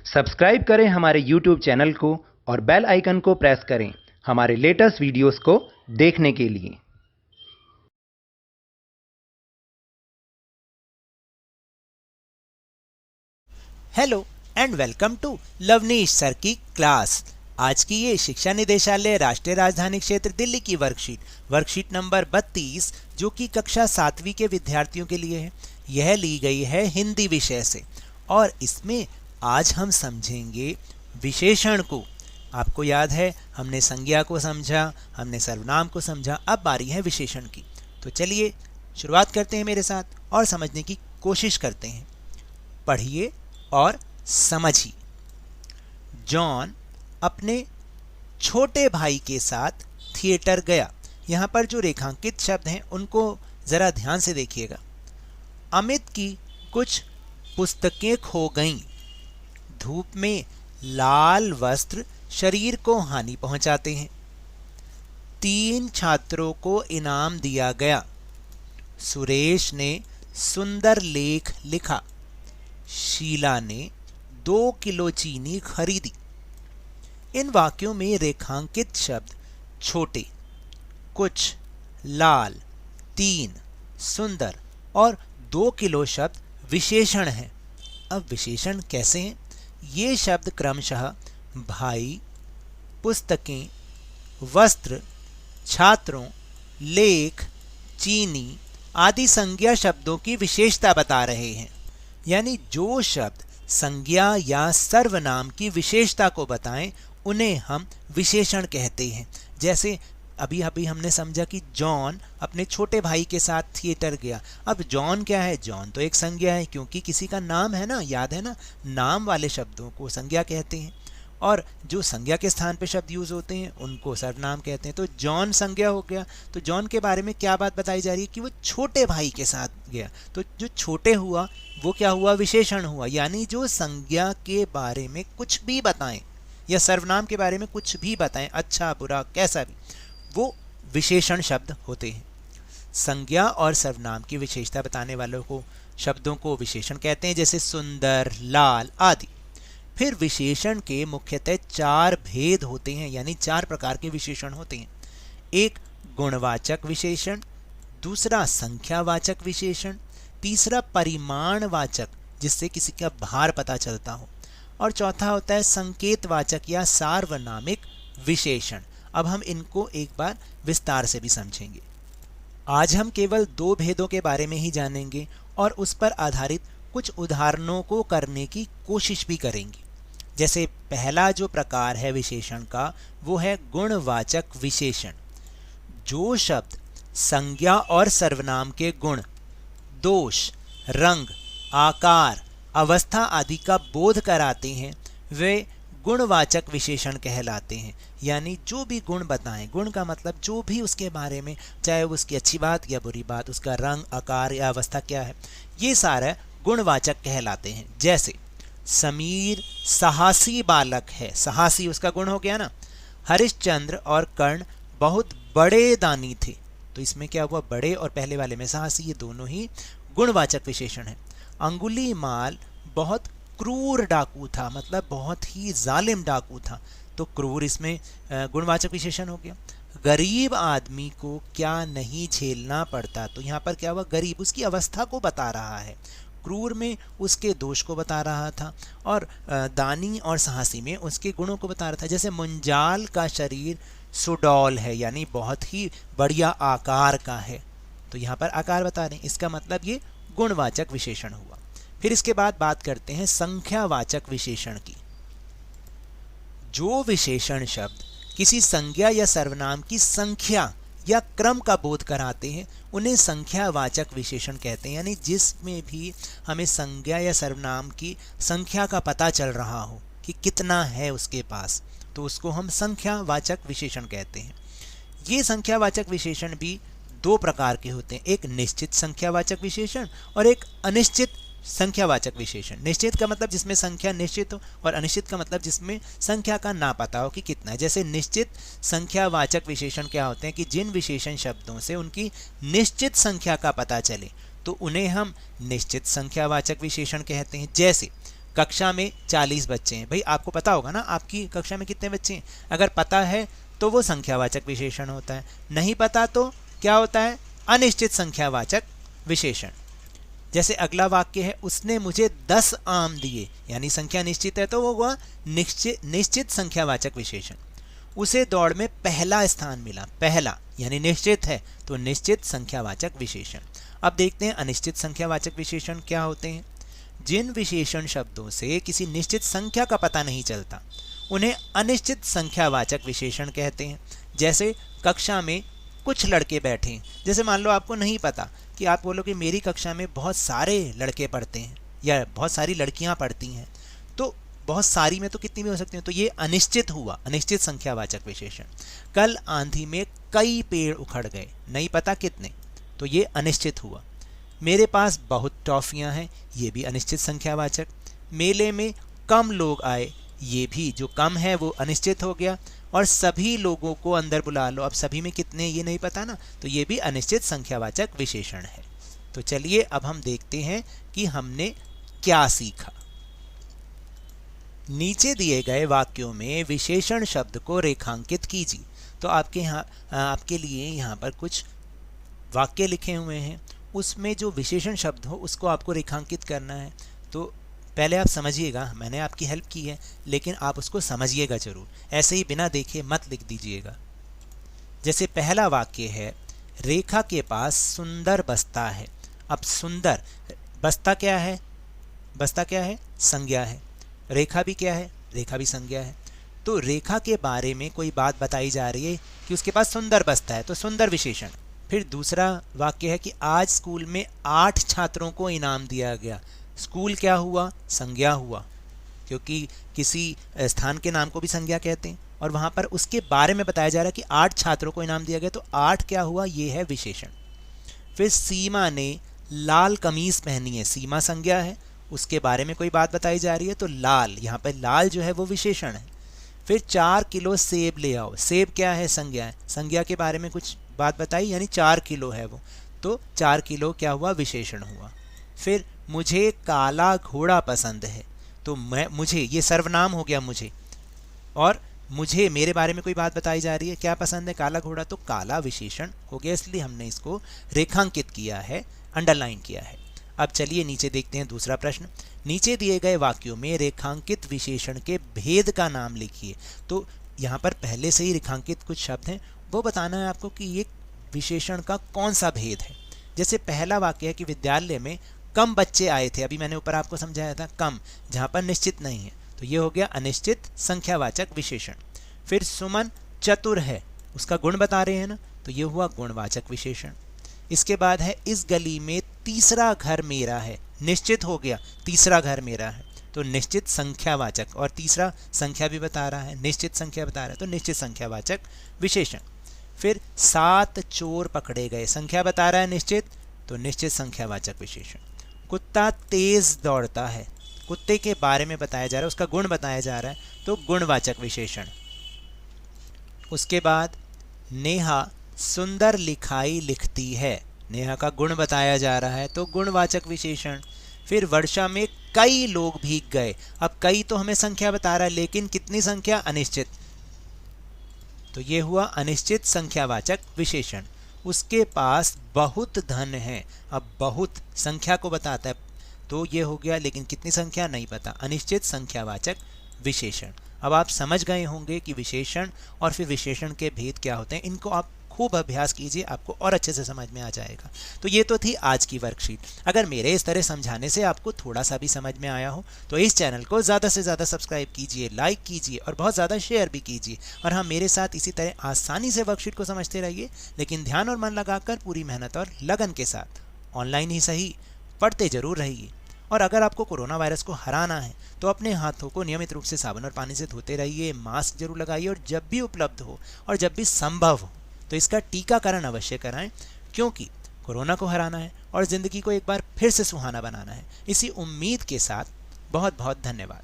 Subscribe करें हमारे YouTube channel को और बेल आइकन को प्रेस करें हमारे लेटेस्ट वीडियोस को देखने के लिए। Hello and welcome to Lovneesh sir की क्लास। आज की ये शिक्षा निदेशालय राष्ट्रीय राजधानी क्षेत्र दिल्ली की वर्कशीट नंबर 32 जो कि कक्षा 7वीं के विद्यार्थियों के लिए है। यह ली गई है हिंदी विषय से और इसमें आज हम समझेंगे विशेषण को। आपको याद है हमने संज्ञा को समझा, हमने सर्वनाम को समझा, अब बारी है विशेषण की। तो चलिए शुरुआत करते हैं मेरे साथ और समझने की कोशिश करते हैं। पढ़िए और समझिए। जॉन अपने छोटे भाई के साथ थिएटर गया। यहाँ पर जो रेखांकित शब्द हैं उनको ज़रा ध्यान से देखिएगा। अमित की कुछ पुस्तकें खो गईं। धूप में लाल वस्त्र शरीर को हानि पहुंचाते हैं। 3 छात्रों को इनाम दिया गया। सुरेश ने सुंदर लेख लिखा। शीला ने 2 किलो चीनी खरीदी। इन वाक्यों में रेखांकित शब्द छोटे, कुछ, लाल, 3, सुंदर और 2 किलो शब्द विशेषण हैं। अब विशेषण कैसे हैं? ये शब्द क्रमशः भाई, पुस्तकें, वस्त्र, छात्रों, लेख, चीनी आदि संज्ञा शब्दों की विशेषता बता रहे हैं। यानी जो शब्द संज्ञा या सर्वनाम की विशेषता को बताएं उन्हें हम विशेषण कहते हैं। जैसे अभी हमने समझा कि जॉन अपने छोटे भाई के साथ थिएटर गया। अब जॉन क्या है? जॉन तो एक संज्ञा है क्योंकि किसी का नाम है ना, याद है ना, नाम वाले शब्दों को संज्ञा कहते हैं और जो संज्ञा के स्थान पे शब्द यूज होते हैं उनको सर्वनाम कहते हैं। तो जॉन संज्ञा हो गया। तो जॉन के बारे में क्या बात बताई जा रही है कि वो छोटे भाई के साथ गया। तो जो छोटे हुआ वो क्या हुआ? विशेषण हुआ। यानी जो संज्ञा के बारे में कुछ भी बताएं या सर्वनाम के बारे में कुछ भी बताएं, अच्छा बुरा कैसा भी, वो विशेषण शब्द होते हैं। संज्ञा और सर्वनाम की विशेषता बताने वालों को शब्दों को विशेषण कहते हैं, जैसे सुंदर, लाल आदि। फिर विशेषण के मुख्यतः 4 भेद होते हैं, यानी 4 प्रकार के विशेषण होते हैं। एक गुणवाचक विशेषण, दूसरा संख्यावाचक विशेषण, तीसरा परिमाणवाचक जिससे किसी का भार पता चलता हो, और चौथा होता है संकेतवाचक या सार्वनामिक विशेषण। अब हम इनको एक बार विस्तार से भी समझेंगे। आज हम केवल 2 भेदों के बारे में ही जानेंगे और उस पर आधारित कुछ उदाहरणों को करने की कोशिश भी करेंगे। जैसे पहला जो प्रकार है विशेषण का वो है गुणवाचक विशेषण। जो शब्द संज्ञा और सर्वनाम के गुण, दोष, रंग, आकार, अवस्था आदि का बोध कराते हैं वे गुणवाचक विशेषण कहलाते हैं। यानी जो भी गुण बताएं, गुण का मतलब जो भी उसके बारे में, चाहे उसकी अच्छी बात या बुरी बात, उसका रंग, आकार या अवस्था क्या है, ये सारा गुणवाचक कहलाते हैं। जैसे समीर साहसी बालक है, साहसी उसका गुण हो गया ना। हरिश्चंद्र और कर्ण बहुत बड़े दानी थे, तो इसमें क्या हुआ? बड़े और पहले वाले में साहसी, ये दोनों ही गुणवाचक विशेषण है। अंगुलीमाल बहुत क्रूर डाकू था, मतलब बहुत ही जालिम डाकू था, तो क्रूर इसमें गुणवाचक विशेषण हो गया। गरीब आदमी को क्या नहीं झेलना पड़ता, तो यहाँ पर क्या हुआ? गरीब उसकी अवस्था को बता रहा है, क्रूर में उसके दोष को बता रहा था और दानी और साहसी में उसके गुणों को बता रहा था। जैसे मुंजाल का शरीर सुडौल है, यानी बहुत ही बढ़िया आकार का है, तो यहाँ पर आकार बता रहे हैं, इसका मतलब ये गुणवाचक विशेषण हुआ। फिर इसके बाद बात करते हैं संख्यावाचक विशेषण की। जो विशेषण शब्द किसी संज्ञा या सर्वनाम की संख्या या क्रम का बोध कराते हैं उन्हें संख्यावाचक विशेषण कहते हैं। यानी जिसमें भी हमें संज्ञा या सर्वनाम की संख्या का पता चल रहा हो कि कितना है उसके पास, तो उसको हम संख्यावाचक विशेषण कहते हैं। ये संख्यावाचक विशेषण भी 2 प्रकार के होते हैं, एक निश्चित संख्यावाचक विशेषण और एक अनिश्चित संख्यावाचक विशेषण। निश्चित का मतलब जिसमें संख्या निश्चित हो और अनिश्चित का मतलब जिसमें संख्या का ना पता हो कि कितना है। जैसे निश्चित संख्यावाचक विशेषण क्या होते हैं कि जिन विशेषण शब्दों से उनकी निश्चित संख्या का पता चले तो उन्हें हम निश्चित संख्यावाचक विशेषण कहते हैं। जैसे कक्षा में 40 बच्चे हैं। भाई आपको पता होगा ना आपकी कक्षा में कितने बच्चे हैं, अगर पता है तो वो संख्यावाचक विशेषण होता है, नहीं पता तो क्या होता है, अनिश्चित संख्यावाचक विशेषण। जैसे अगला वाक्य है, उसने मुझे 10 आम दिए, यानी संख्या निश्चित है तो वो हुआ निश्चित संख्यावाचक विशेषण। उसे दौड़ में पहला स्थान मिला, पहला यानी निश्चित है तो निश्चित संख्यावाचक विशेषण। अब देखते हैं अनिश्चित संख्यावाचक विशेषण क्या होते हैं। जिन विशेषण शब्दों से किसी निश्चित संख्या का पता नहीं चलता उन्हें अनिश्चित संख्यावाचक विशेषण कहते हैं। जैसे कक्षा में कुछ लड़के बैठे हैं, जैसे मान लो आपको नहीं पता कि आप बोलो कि मेरी कक्षा में बहुत सारे लड़के पढ़ते हैं या बहुत सारी लड़कियां पढ़ती हैं, तो बहुत सारी में तो कितनी भी हो सकती हैं, तो ये अनिश्चित हुआ, अनिश्चित संख्यावाचक विशेषण। कल आंधी में कई पेड़ उखड़ गए, नहीं पता कितने, तो ये अनिश्चित हुआ। मेरे पास बहुत टॉफियां हैं, ये भी अनिश्चित संख्यावाचक। मेले में कम लोग आए, ये भी जो कम है वो अनिश्चित हो गया। और सभी लोगों को अंदर बुला लो, अब सभी में कितने ये नहीं पता ना, तो ये भी अनिश्चित संख्यावाचक विशेषण है। तो चलिए अब हम देखते हैं कि हमने क्या सीखा। नीचे दिए गए वाक्यों में विशेषण शब्द को रेखांकित कीजिए। तो आपके लिए यहाँ पर कुछ वाक्य लिखे हुए हैं, उसमें जो विशेषण शब्द हो उसको आपको रेखांकित करना है। तो पहले आप समझिएगा, मैंने आपकी हेल्प की है लेकिन आप उसको समझिएगा जरूर, ऐसे ही बिना देखे मत लिख दीजिएगा। जैसे पहला वाक्य है, रेखा के पास सुंदर बस्ता है। अब सुंदर, बस्ता क्या है, बस्ता क्या है, संज्ञा है। रेखा भी क्या है, रेखा भी संज्ञा है। तो रेखा के बारे में कोई बात बताई जा रही है कि उसके पास सुंदर बस्ता है, तो सुंदर विशेषण। फिर दूसरा वाक्य है कि आज स्कूल में 8 छात्रों को इनाम दिया गया। स्कूल क्या हुआ, संज्ञा हुआ, क्योंकि किसी स्थान के नाम को भी संज्ञा कहते हैं और वहाँ पर उसके बारे में बताया जा रहा है कि 8 छात्रों को इनाम दिया गया, तो 8 क्या हुआ, ये है विशेषण। फिर सीमा ने लाल कमीज पहनी है, सीमा संज्ञा है, उसके बारे में कोई बात बताई जा रही है, तो लाल, यहाँ पर लाल जो है वो विशेषण है। फिर 4 किलो सेब ले आओ, सेब क्या है, संज्ञा है, संज्ञा के बारे में कुछ बात बताई यानी 4 किलो है वो, तो 4 किलो क्या हुआ, विशेषण हुआ। फिर मुझे काला घोड़ा पसंद है, तो मुझे, ये सर्वनाम हो गया मुझे, और मुझे मेरे बारे में कोई बात बताई जा रही है, क्या पसंद है, काला घोड़ा, तो काला विशेषण हो गया, इसलिए हमने इसको रेखांकित किया है, अंडरलाइन किया है। अब चलिए नीचे देखते हैं दूसरा प्रश्न। नीचे दिए गए वाक्यों में रेखांकित विशेषण के भेद का नाम लिखिए। तो यहाँ पर पहले से ही रेखांकित कुछ शब्द हैं, वो बताना है आपको कि ये विशेषण का कौन सा भेद है। जैसे पहला वाक्य है कि विद्यालय में कम बच्चे आए थे, अभी मैंने ऊपर आपको समझाया था कम, जहाँ पर निश्चित नहीं है, तो ये हो गया अनिश्चित संख्यावाचक विशेषण। फिर सुमन चतुर है, उसका गुण बता रहे हैं ना, तो ये हुआ गुणवाचक विशेषण। इसके बाद है इस गली में तीसरा घर मेरा है, निश्चित हो गया तीसरा घर मेरा है, तो निश्चित संख्यावाचक, और तीसरा संख्या भी बता रहा है, निश्चित संख्या बता रहा है, तो निश्चित संख्यावाचक विशेषण। फिर 7 चोर पकड़े गए, संख्या बता रहा है निश्चित, तो निश्चित संख्यावाचक विशेषण। कुत्ता तेज दौड़ता है, कुत्ते के बारे में बताया जा रहा है, उसका गुण बताया जा रहा है, तो गुणवाचक विशेषण। उसके बाद नेहा सुंदर लिखाई लिखती है, नेहा का गुण बताया जा रहा है, तो गुणवाचक विशेषण। फिर वर्षा में कई लोग भीग गए, अब कई तो हमें संख्या बता रहा है लेकिन कितनी संख्या, अनिश्चित, तो ये हुआ अनिश्चित संख्यावाचक विशेषण। उसके पास बहुत धन है, अब बहुत संख्या को बताता है, तो ये हो गया, लेकिन कितनी संख्या नहीं पता, अनिश्चित संख्यावाचक विशेषण। अब आप समझ गए होंगे कि विशेषण और फिर विशेषण के भेद क्या होते हैं, इनको आप खूब अभ्यास कीजिए, आपको और अच्छे से समझ में आ जाएगा। तो ये तो थी आज की वर्कशीट। अगर मेरे इस तरह समझाने से आपको थोड़ा सा भी समझ में आया हो तो इस चैनल को ज़्यादा से ज़्यादा सब्सक्राइब कीजिए, लाइक कीजिए और बहुत ज़्यादा शेयर भी कीजिए। और हाँ, मेरे साथ इसी तरह आसानी से वर्कशीट को समझते रहिए, लेकिन ध्यान और मन लगाकर पूरी मेहनत और लगन के साथ, ऑनलाइन ही सही, पढ़ते जरूर रहिए। और अगर आपको कोरोना वायरस को हराना है तो अपने हाथों को नियमित रूप से साबुन और पानी से धोते रहिए, मास्क जरूर लगाइए, और जब भी उपलब्ध हो और जब भी संभव हो तो इसका टीकाकरण अवश्य कराएं, क्योंकि कोरोना को हराना है और ज़िंदगी को एक बार फिर से सुहाना बनाना है। इसी उम्मीद के साथ बहुत बहुत धन्यवाद।